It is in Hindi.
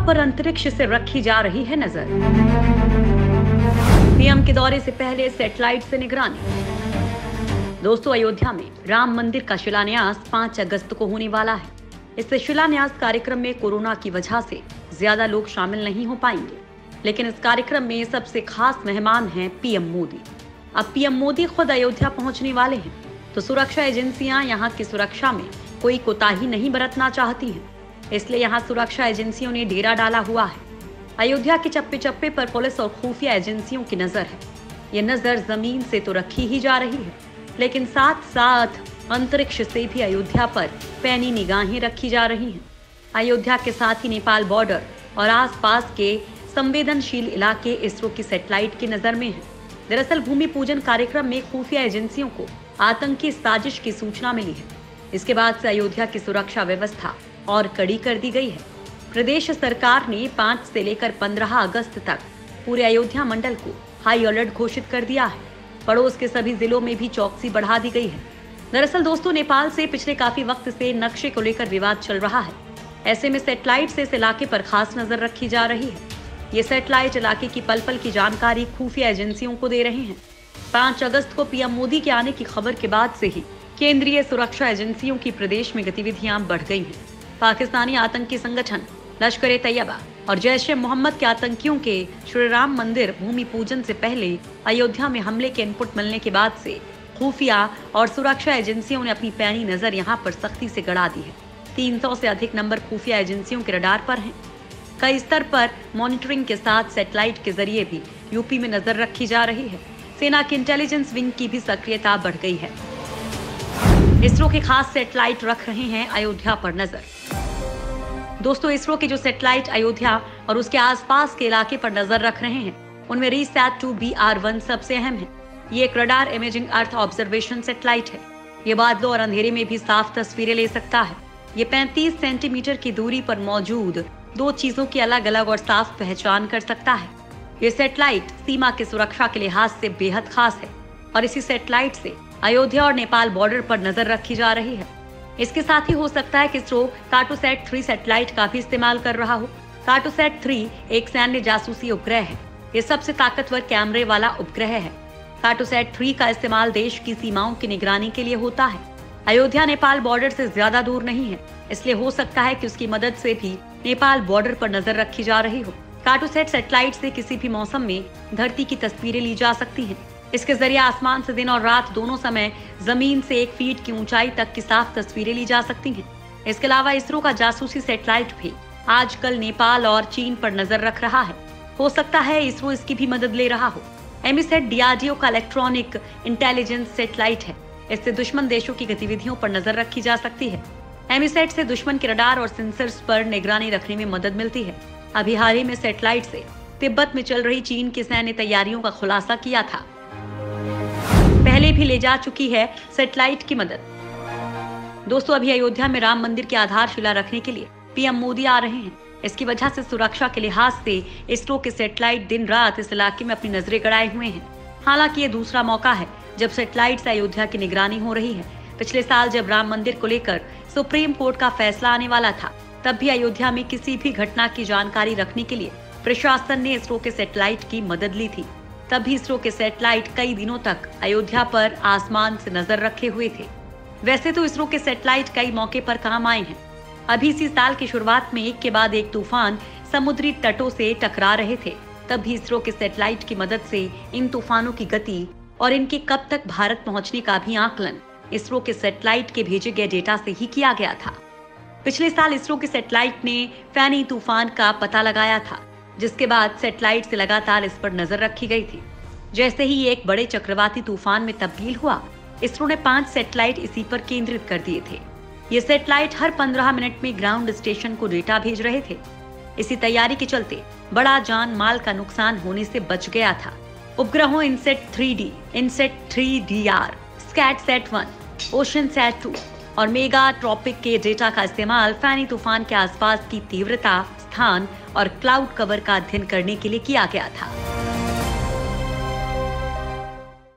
पर अंतरिक्ष से रखी जा रही है नजर। पीएम के दौरे से पहले सैटेलाइट से निगरानी। दोस्तों, अयोध्या में राम मंदिर का शिलान्यास 5 अगस्त को होने वाला है। इस शिलान्यास कार्यक्रम में कोरोना की वजह से ज्यादा लोग शामिल नहीं हो पाएंगे, लेकिन इस कार्यक्रम में सबसे खास मेहमान हैं पीएम मोदी। अब पीएम मोदी खुद अयोध्या पहुंचने वाले हैं, तो सुरक्षा एजेंसियां यहां की सुरक्षा में कोई कोताही नहीं बरतना चाहती हैं। इसलिए यहां सुरक्षा एजेंसियों ने डेरा डाला हुआ है। अयोध्या के चप्पे चप्पे पर पुलिस और खुफिया एजेंसियों की नजर है। ये नजर जमीन से तो रखी ही जा रही है, लेकिन साथ साथ अंतरिक्ष से भी अयोध्या पर पैनी निगाहें रखी जा रही हैं। अयोध्या के साथ ही नेपाल बॉर्डर और आसपास के संवेदनशील इलाके इसरो की सैटेलाइट की नजर में हैं। दरअसल भूमि पूजन कार्यक्रम में खुफिया एजेंसियों को आतंकी साजिश की सूचना मिली है। इसके बाद से अयोध्या की सुरक्षा व्यवस्था और कड़ी कर दी गई है। प्रदेश सरकार ने 5 से लेकर 15 अगस्त तक पूरे अयोध्या मंडल को हाई अलर्ट घोषित कर दिया है। पड़ोस के सभी जिलों में भी चौकसी बढ़ा दी गई है। दरअसल दोस्तों, नेपाल से पिछले काफी वक्त से नक्शे को लेकर विवाद चल रहा है। ऐसे में सैटेलाइट से इस इलाके पर खास नजर रखी जा रही है। ये सैटेलाइट इलाके की पल पल की जानकारी खुफिया एजेंसियों को दे रहे हैं। 5 अगस्त को पीएम मोदी के आने की खबर के बाद से ही केंद्रीय सुरक्षा एजेंसियों की प्रदेश में गतिविधियां बढ़ गई हैं। पाकिस्तानी आतंकी संगठन लश्कर-ए-तैयबा और जैश-ए-मोहम्मद के आतंकियों के श्री राम मंदिर भूमि पूजन से पहले अयोध्या में हमले के इनपुट मिलने के बाद से खुफिया और सुरक्षा एजेंसियों ने अपनी पैनी नजर यहां पर सख्ती से गड़ा दी है। 300 से अधिक नंबर खुफिया एजेंसियों के रडार पर हैं। कई स्तर पर मॉनिटरिंग के साथ सैटेलाइट के जरिए भी यूपी में नजर रखी जा रही है। सेना की इंटेलिजेंस विंग की भी सक्रियता बढ़ गई है। इसरो के खास सैटेलाइट रख रहे हैं अयोध्या पर नजर। दोस्तों, इसरो के जो सैटेलाइट अयोध्या और उसके आसपास के इलाके पर नजर रख रहे हैं, उनमें रिसैट-2BR1 सबसे अहम है। ये एक radar imaging earth observation satellite है। ये बादलों और अंधेरे में भी साफ तस्वीरें ले सकता है। ये 35 सेंटीमीटर की दूरी पर मौजूद 2 चीजों की अलग अलग और साफ पहचान कर सकता है। ये सैटेलाइट सीमा की सुरक्षा के लिहाज से बेहद खास है और इसी सैटेलाइट से अयोध्या और नेपाल बॉर्डर पर नजर रखी जा रही है। इसके साथ ही हो सकता है कि इसरो कार्टोसैट-3 सैटेलाइट का भी इस्तेमाल कर रहा हो। कार्टोसैट-3 एक सैन्य जासूसी उपग्रह है। ये सबसे ताकतवर कैमरे वाला उपग्रह है। कार्टोसैट-3 का इस्तेमाल देश की सीमाओं की निगरानी के लिए होता है। अयोध्या नेपाल बॉर्डर से ज्यादा दूर नहीं है, इसलिए हो सकता है कि उसकी मदद से भी नेपाल बॉर्डर पर नजर रखी जा रही हो। कार्टोसैट सैटेलाइट से किसी भी मौसम में धरती की तस्वीरें ली जा सकती हैं। इसके जरिए आसमान से दिन और रात दोनों समय जमीन से 1 फीट की ऊंचाई तक की साफ तस्वीरें ली जा सकती हैं। इसके अलावा इसरो का जासूसी सैटेलाइट भी आजकल नेपाल और चीन पर नजर रख रहा है। हो सकता है इसरो इसकी भी मदद ले रहा हो। एमीसैट DRDO का इलेक्ट्रॉनिक इंटेलिजेंस सैटेलाइट है। इससे दुश्मन देशों की गतिविधियों पर नजर रखी जा सकती है। एमीसैट से दुश्मन के रडार और सेंसर्स पर निगरानी रखने में मदद मिलती है। अभी हाल ही में सैटेलाइट से तिब्बत में चल रही चीन की सैन्य तैयारियों का खुलासा किया था। पहले भी ले जा चुकी है सैटेलाइट की मदद। दोस्तों, अभी अयोध्या में राम मंदिर की आधारशिला रखने के लिए पीएम मोदी आ रहे हैं। इसकी वजह से सुरक्षा के लिहाज से इसरो के सैटेलाइट दिन रात इस इलाके में अपनी नजरें गड़ाए हुए हैं। हालांकि ये दूसरा मौका है जब सैटेलाइट से अयोध्या की निगरानी हो रही है। पिछले साल जब राम मंदिर को लेकर सुप्रीम कोर्ट का फैसला आने वाला था, तब भी अयोध्या में किसी भी घटना की जानकारी रखने के लिए प्रशासन ने इसरो के सैटेलाइट की मदद ली थी। तब भी इसरो के सैटेलाइट कई दिनों तक अयोध्या पर आसमान से नजर रखे हुए थे। वैसे तो इसरो के सैटेलाइट कई मौके पर काम आए हैं। अभी इसी साल की शुरुआत में एक के बाद एक तूफान समुद्री तटों से टकरा रहे थे। तब भी इसरो के सैटेलाइट की मदद से इन तूफानों की गति और इनके कब तक भारत पहुंचने का भी आकलन इसरो के सैटेलाइट के भेजे गए डेटा से ही किया गया था। पिछले साल इसरो के सैटेलाइट ने फैनी तूफान का पता लगाया था, जिसके बाद सैटेलाइट से लगातार इस पर नजर रखी गई थी। जैसे ही एक बड़े चक्रवाती तूफान में तब्दील हुआ, इसरो ने 5 सैटेलाइट इसी पर केंद्रित कर दिए थे। ये सैटेलाइट हर 15 मिनट में ग्राउंड स्टेशन को डेटा भेज रहे थे। इसी तैयारी के चलते बड़ा जान माल का नुकसान होने से बच गया था। उपग्रहों इनसेट-3D, इनसेट-3DR, स्कैटसैट-1, ओशनसैट-2 और मेगा ट्रॉपिक के डेटा का इस्तेमाल फैनी तूफान के आसपास की तीव्रता, स्थान और क्लाउड कवर का अध्ययन करने के लिए किया गया था।